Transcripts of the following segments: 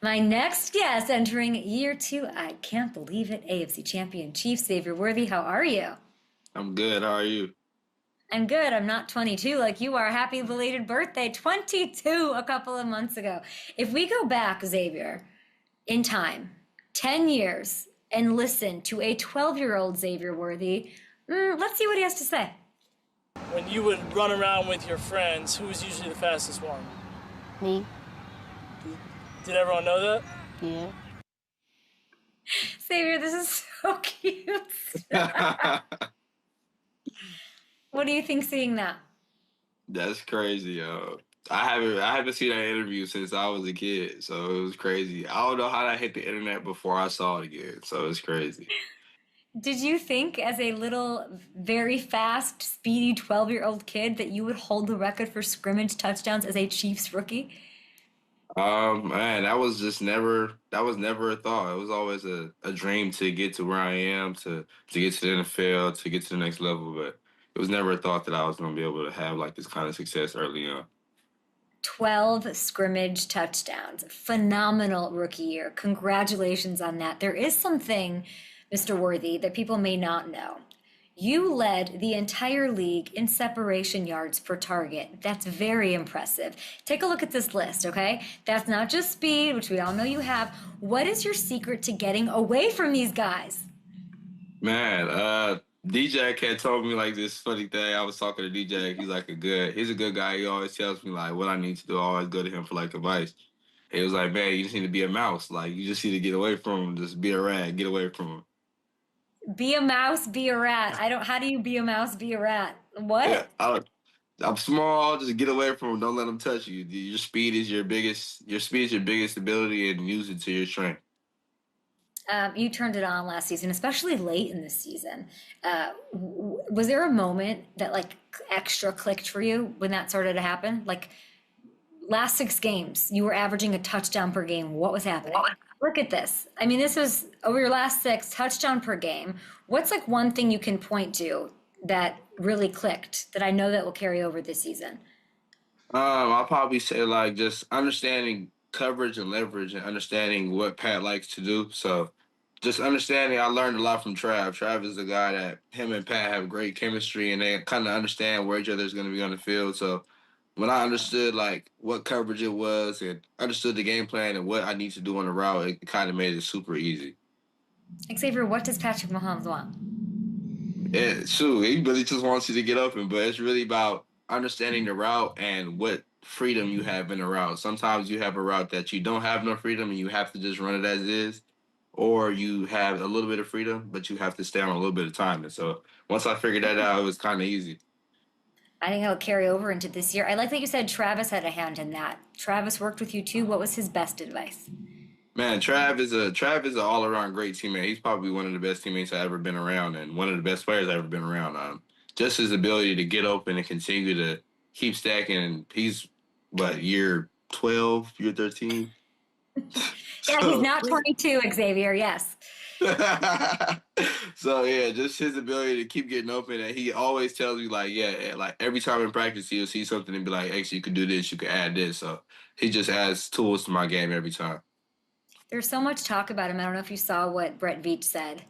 My next guest entering year two, I can't believe it, AFC champion Chief Xavier Worthy. How are you? I'm good. How are you? I'm good. I'm not 22 like you are. Happy belated birthday, 22 a couple of months ago. If we go back, Xavier, in time, 10 years, and listen to a 12-year-old Xavier Worthy, let's see what he has to say. When you would run around with your friends, who was usually the fastest one? Me? Did everyone know that? Yeah. Xavier, this is so cute. What do you think seeing that? That's crazy, yo. I haven't seen that interview since I was a kid, so it was crazy. I don't know how that hit the internet before I saw it again, so it's crazy. Did you think, as a little, very fast, speedy 12-year-old kid, that you would hold the record for scrimmage touchdowns as a Chiefs rookie? Man, that was never a thought. It was always a dream to get to where I am, to get to the NFL, to get to the next level, but it was never a thought that I was gonna be able to have like this kind of success early on. 12 scrimmage touchdowns. Phenomenal rookie year. Congratulations on that. There is something, Mr. Worthy, that people may not know. You led the entire league in separation yards per target. That's very impressive. Take a look at this list, okay? That's not just speed, which we all know you have. What is your secret to getting away from these guys? Man, DJ had told me like this funny thing. I was talking to DJ. He's a good guy. He always tells me like what I need to do. I always go to him for like advice. He was like, man, you just need to be a mouse. Like you just need to get away from him. Just be a rat. Get away from him. Be a mouse, be a rat. How do you be a mouse, be a rat? Yeah, What? I'm small. Just get away from him. Don't let him touch you. Your speed is your biggest. Your speed is your biggest ability, and use it to your strength. You turned it on last season, especially late in the season. Was there a moment that like extra clicked for you when that started to happen? Like last 6 games, you were averaging a touchdown per game. What was happening? Look at this. I mean, this was over your last 6, touchdown per game. What's like one thing you can point to that really clicked that I know that will carry over this season? I'll probably say like just understanding coverage and leverage and understanding what Pat likes to do. So just understanding, I learned a lot from Trav. Trav is the guy that him and Pat have great chemistry and they kind of understand where each other is going to be on the field. So when I understood like what coverage it was and understood the game plan and what I need to do on the route, it kind of made it super easy. Xavier, what does Patrick Mahomes want? Yeah, shoot, he really just wants you to get open, but it's really about understanding the route and what freedom you have in the route. Sometimes you have a route that you don't have no freedom and you have to just run it as is, or you have a little bit of freedom, but you have to stay on a little bit of time. And so once I figured that out, it was kind of easy. I think it'll carry over into this year. I like that you said Travis had a hand in that. Travis worked with you too. What was his best advice? Man, Trav is an all around great teammate. He's probably one of the best teammates I've ever been around, and one of the best players I've ever been around. Just his ability to get open and continue to keep stacking. And he's what year 12, year 13. Yeah, he's So not 22, Xavier. Yes. so yeah, just his ability to keep getting open, and he always tells me like, yeah, like every time in practice he'll see something and be like, actually, you could do this, you could add this. So he just adds tools to my game every time. There's so much talk about him. I don't know if you saw what Brett Veach said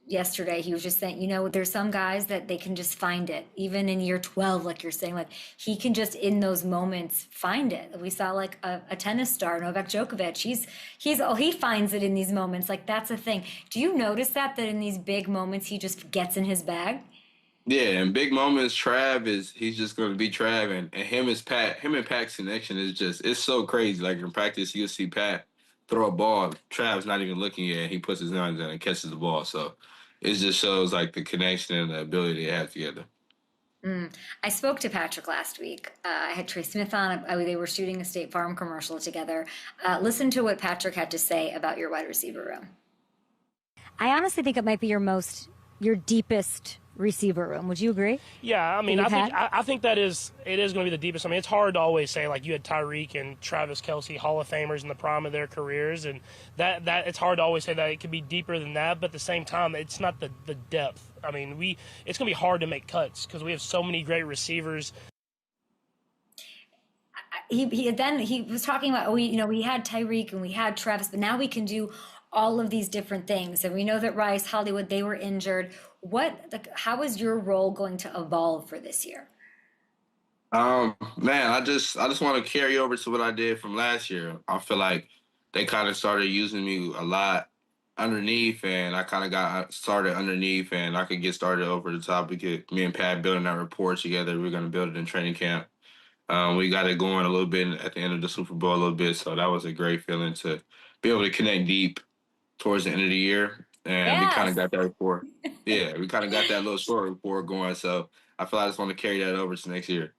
yesterday. He was just saying, there's some guys that they can just find it, even in year 12, like you're saying, like he can just in those moments find it. We saw like a tennis star, Novak Djokovic. He finds it in these moments. Like that's a thing. Do you notice that in these big moments he just gets in his bag? Yeah, in big moments, he's just gonna be Trav, and him and Pat's connection is just it's so crazy. Like in practice, you'll see Pat throw a ball, Trav's not even looking at it, he puts his hands in and catches the ball. So it just shows like the connection and the ability they have together. I spoke to Patrick last week. I had Trey Smith on. They were shooting a State Farm commercial together. Listen to what Patrick had to say about your wide receiver room. I honestly think it might be your deepest receiver room. Would you agree? Yeah, I mean, That I you've think had? I think it is going to be the deepest. I mean, it's hard to always say like you had Tyreek and Travis Kelce, Hall of Famers in the prime of their careers, and that it's hard to always say that it could be deeper than that. But at the same time, it's not the depth. I mean, it's going to be hard to make cuts because we have so many great receivers. he was talking about, we had Tyreek and we had Travis, but now we can do all of these different things. And we know that Rice, Hollywood, they were injured. How is your role going to evolve for this year? Man, I just want to carry over to what I did from last year. I feel like they kind of started using me a lot underneath, and I kind of got started underneath, and I could get started over the top. We could, me and Pat building that rapport together. We're gonna build it in training camp. We got it going a little bit at the end of the Super Bowl a little bit, so that was a great feeling to be able to connect deep towards the end of the year, and we kind of Yes. got that rapport. Yeah, we kind of got that little short rapport going. So I feel like I just want to carry that over to next year.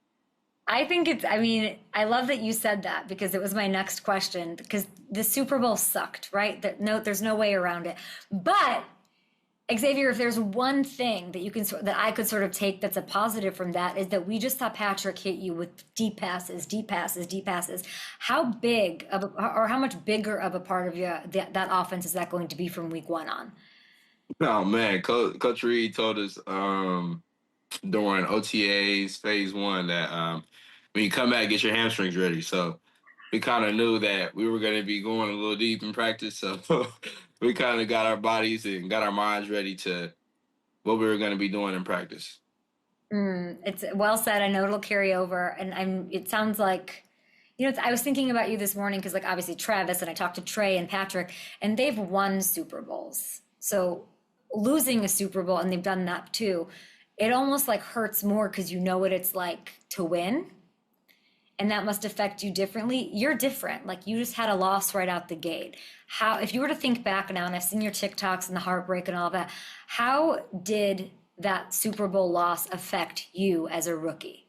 I mean, I love that you said that because it was my next question because the Super Bowl sucked, right? There's no way around it. But Xavier, if there's one thing that I could sort of take that's a positive from that is that we just saw Patrick hit you with deep passes, deep passes, deep passes. How big or how much bigger of a part of that offense is that going to be from week one on? Oh man, Coach Reed told us during OTAs phase one that when you come back, get your hamstrings ready. So we kind of knew that we were going to be going a little deep in practice. So we kind of got our bodies and got our minds ready to what we were going to be doing in practice. It's well said. I know it'll carry over, and it sounds like, I was thinking about you this morning because, like, obviously Travis and I talked to Trey and Patrick, and they've won Super Bowls. So losing a Super Bowl, and they've done that too, it almost like hurts more because you know what it's like to win, and that must affect you differently. You're different. Like you just had a loss right out the gate. If you were to think back now, and I've seen your TikToks and the heartbreak and all that, how did that Super Bowl loss affect you as a rookie?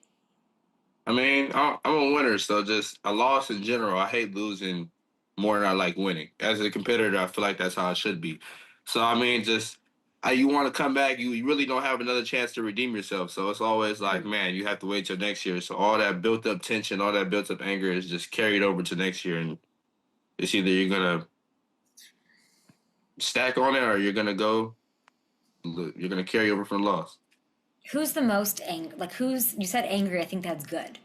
I mean, I'm a winner, so just a loss in general. I hate losing more than I like winning. As a competitor, I feel like that's how it should be. So I mean, just you want to come back, you really don't have another chance to redeem yourself. So it's always like, man, you have to wait till next year. So all that built up tension, all that built up anger is just carried over to next year, and it's either you're gonna stack on it or you're gonna carry over from the loss. Who's the most angry? Like you said angry, I think that's good.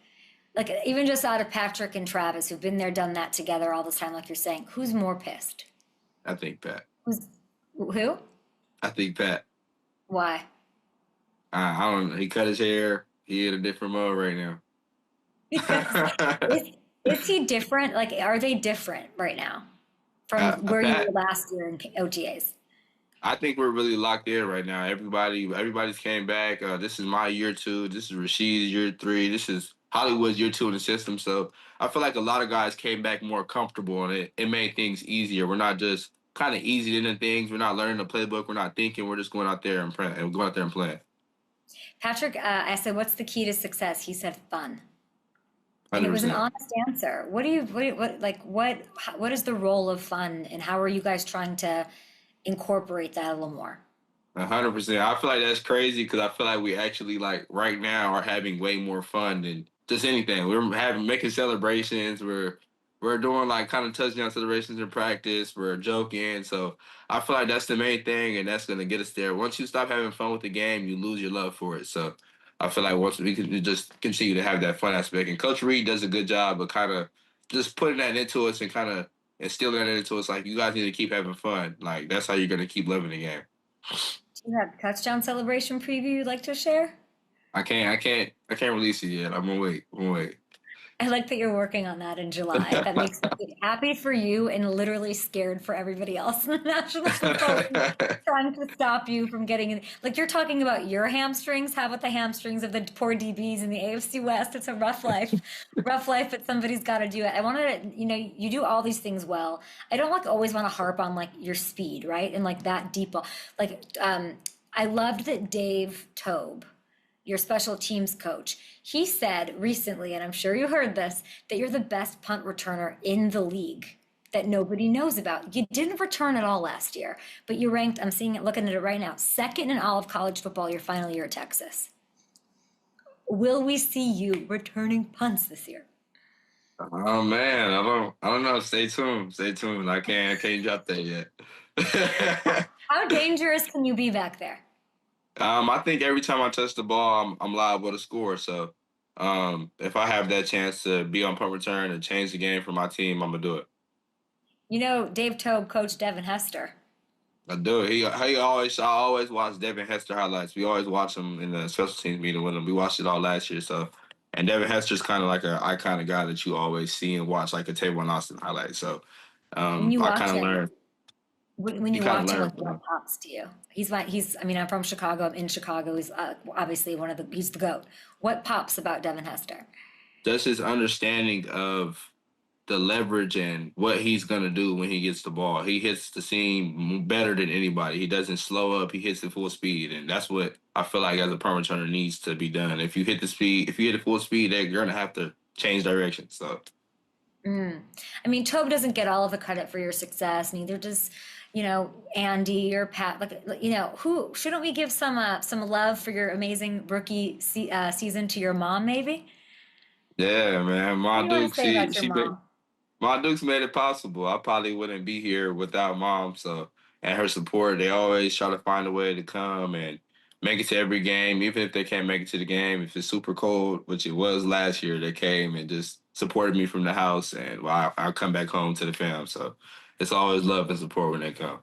Like even just out of Patrick and Travis, who've been there, done that together all this time, like you're saying, who's more pissed? I think Pat. Who? I think Pat. Why? I don't know. He cut his hair. He in a different mode right now. is, is he different? Like, are they different right now from where you Pat, were last year in OTAs? I think we're really locked in right now. Everybody's came back. This is my year two. This is Rashid's year three. This is Hollywood's year two in the system. So I feel like a lot of guys came back more comfortable, and it made things easier. We're not just kind of easy into things. We're not learning the playbook. We're not thinking. We're just going out there and going out there and playing. Patrick, I said, "What's the key to success?" He said, "Fun," and it was an 100%. honest answer. What is the role of fun, and how are you guys trying to incorporate that a little more? 100%. I feel like that's crazy because I feel like we actually like right now are having way more fun than just anything. We're having making celebrations. We're doing like kind of touchdown celebrations in practice. We're joking. So I feel like that's the main thing, and that's gonna get us there. Once you stop having fun with the game, you lose your love for it. So I feel like once we can just continue to have that fun aspect, and Coach Reed does a good job of kind of just putting that into us and kind of instilling that into us. Like you guys need to keep having fun. Like that's how you're gonna keep loving the game. Do you have a touchdown celebration preview you'd like to share? I can't release it yet. I'm gonna wait. I'm gonna wait. I like that you're working on that in July. That makes me happy for you and literally scared for everybody else in the National Football League, trying to stop you from getting in. Like you're talking about your hamstrings. How about the hamstrings of the poor DBs in the AFC West? It's a rough life, rough life, but somebody's got to do it. I wanted to, you do all these things well. I don't like always want to harp on like your speed, right? And like that deep ball. Like, I loved that Dave Tobe, your special teams coach, he said recently, and I'm sure you heard this, that you're the best punt returner in the league that nobody knows about. You didn't return at all last year, but you ranked, I'm seeing it, looking at it right now, second in all of college football your final year at Texas. Will we see you returning punts this year? Oh man, I don't know. Stay tuned. Stay tuned. I can't drop that yet. How dangerous can you be back there? I think every time I touch the ball, I'm liable to score. So If I have that chance to be on punt return and change the game for my team, I'm gonna do it. You know, Dave Tobe coached Devin Hester. I do. I always watch Devin Hester highlights. We always watch him in the special teams meeting with him. We watched it all last year. So, and Devin Hester's kind of like an iconic guy that you always see and watch, like a Tavon Austin highlight. So, When you I watch kind of him, learned. when You you kind of watch him, learn like from him. what pops to you? I mean, I'm from Chicago. I'm in Chicago. He's obviously he's the GOAT. What pops about Devin Hester? Just his understanding of the leverage and what he's gonna do when he gets the ball. He hits the seam better than anybody. He doesn't slow up. He hits it full speed, and that's what I feel like as a punt returner needs to be done. If you hit it full speed, you're gonna have to change direction. So Mm. I mean, Tobe doesn't get all of the credit for your success. Neither does, Andy or Pat. Like, who shouldn't we give some love for your amazing season to your mom? Maybe. yeah, man, What my do you want Duke, to say about your she made mom? my Duke's made it possible. I probably wouldn't be here without mom. So and her support, they always try to find a way to come and make it to every game, even if they can't make it to the game. If it's super cold, which it was last year, they came and just supported me from the house, and I come back home to the fam. So it's always love and support when they come.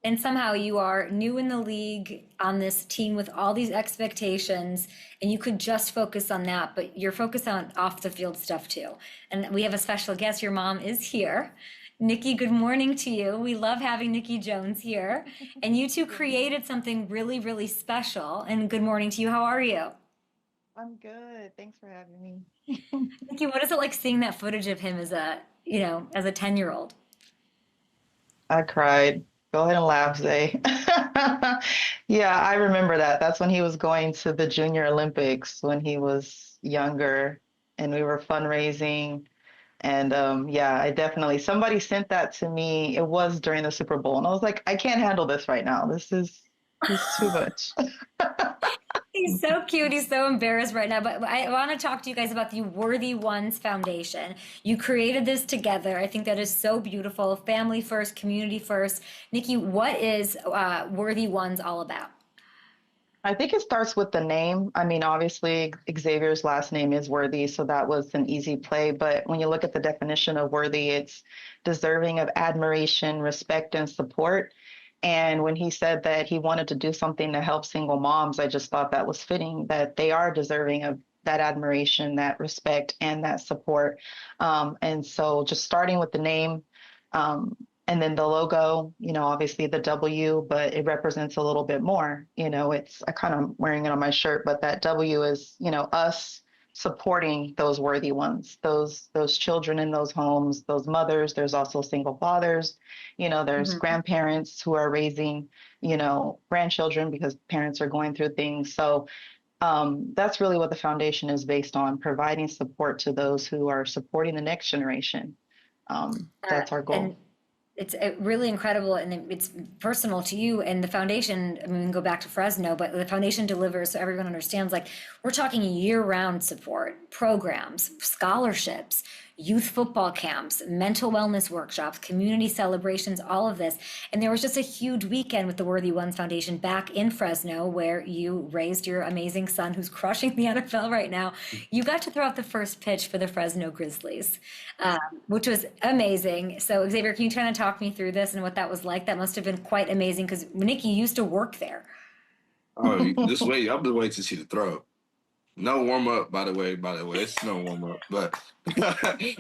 And somehow you are new in the league on this team with all these expectations, and you could just focus on that, but you're focused on off the field stuff too. And we have a special guest. Your mom is here. Nicky, good morning to you. We love having Nicky Jones here. And you two created something really, really special. And good morning to you. How are you? I'm good. Thanks for having me. Nicky, what is it like seeing that footage of him as a 10-year-old? I cried. Go ahead and laugh, Zay. Yeah, I remember that. That's when he was going to the Junior Olympics when he was younger, and we were fundraising. And yeah, I definitely, somebody sent that to me. It was during the Super Bowl, and I was like, I can't handle this right now. This is too much. He's so cute. He's so embarrassed right now. But I want to talk to you guys about the Worthy Ones Foundation. You created this together. I think that is so beautiful. Family first, community first. Nicky, what is Worthy Ones all about? I think it starts with the name. I mean, obviously, Xavier's last name is Worthy, so that was an easy play. But when you look at the definition of worthy, it's deserving of admiration, respect, and support. And when he said that he wanted to do something to help single moms, I just thought that was fitting, that they are deserving of that admiration, that respect, and that support. And so just starting with the name, um, and then the logo, obviously the W, but it represents a little bit more. I kind of wearing it on my shirt, but that W is, us supporting those worthy ones, those children in those homes, those mothers. There's also single fathers, there's Mhm. grandparents who are raising, grandchildren because parents are going through things. So that's really what the foundation is based on, providing support to those who are supporting the next generation. That's our And goal. it's really incredible, and it's personal to you and the foundation. I mean, we can go back to Fresno, but the foundation delivers so everyone understands, like, we're talking year-round support programs, scholarships, youth football camps, mental wellness workshops, community celebrations, all of this. And there was just a huge weekend with the Worthy Ones Foundation back in Fresno where you raised your amazing son who's crushing the NFL right now. You got to throw out the first pitch for the Fresno Grizzlies, which was amazing. So, Xavier, can you kind of talk me through this and what that was like? That must have been quite amazing because Nicky used to work there. Oh, this way, I'm just waiting to see the throw. No warm up, by the way. It's no warm up, but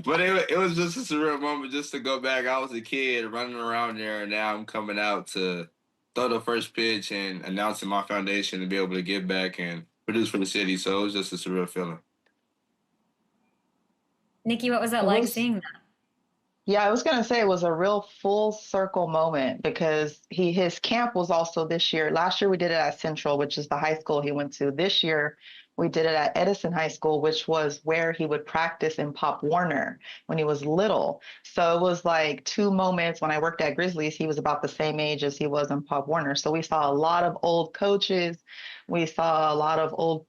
but it was just a surreal moment just to go back. I was a kid running around there, and now I'm coming out to throw the first pitch and announcing my foundation to be able to give back and produce for the city. So it was just a surreal feeling. Nicky, what was that It like was seeing that? Yeah, I was gonna say it was a real full circle moment because his camp was also this year. Last year we did it at Central, which is the high school he went to. This year we did it at Edison High School, which was where he would practice in Pop Warner when he was little. So it was like two moments. When I worked at Grizzlies, he was about the same age as he was in Pop Warner. So we saw a lot of old coaches. We saw a lot of old,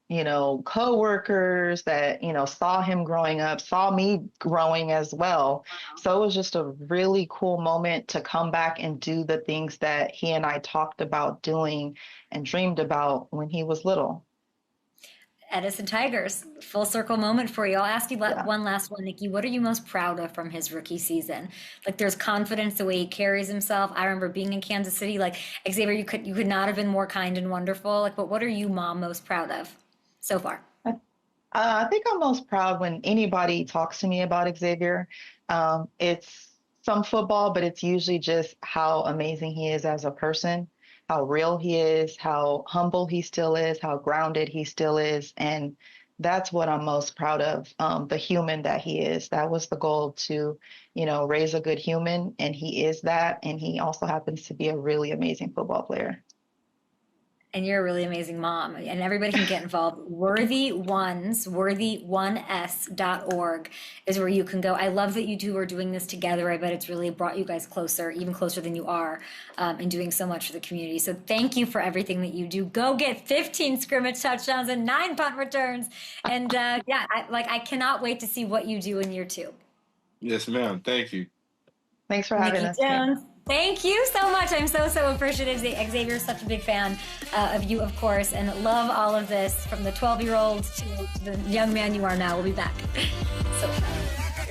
coworkers that, saw him growing up, saw me growing as well. So it was just a really cool moment to come back and do the things that he and I talked about doing and dreamed about when he was little. Edison Tigers, full circle moment for you. I'll ask you Yeah. one last one, Nikki. What are you most proud of from his rookie season? Like, there's confidence, the way he carries himself. I remember being in Kansas City, like, Xavier, you could not have been more kind and wonderful. Like, but what are you, Mom, most proud of so far? I think I'm most proud when anybody talks to me about Xavier. It's some football, but it's usually just how amazing he is as a person, how real he is, how humble he still is, how grounded he still is. And that's what I'm most proud of, the human that he is. That was the goal to, raise a good human, and he is that. And he also happens to be a really amazing football player. And you're a really amazing mom, and everybody can get involved. Worthy1s.org is where you can go. I love that you two are doing this together. I bet it's really brought you guys closer, even closer than you are, and doing so much for the community. So thank you for everything that you do. Go get 15 scrimmage touchdowns and 9 punt returns. And I cannot wait to see what you do in year 2. Yes, ma'am. Thank you. Thanks for having Nikki us. Jones. Thank you so much. I'm so appreciative. Xavier's such a big fan of you, of course, and love all of this, from the 12-year-old to the young man you are now. We'll be back. So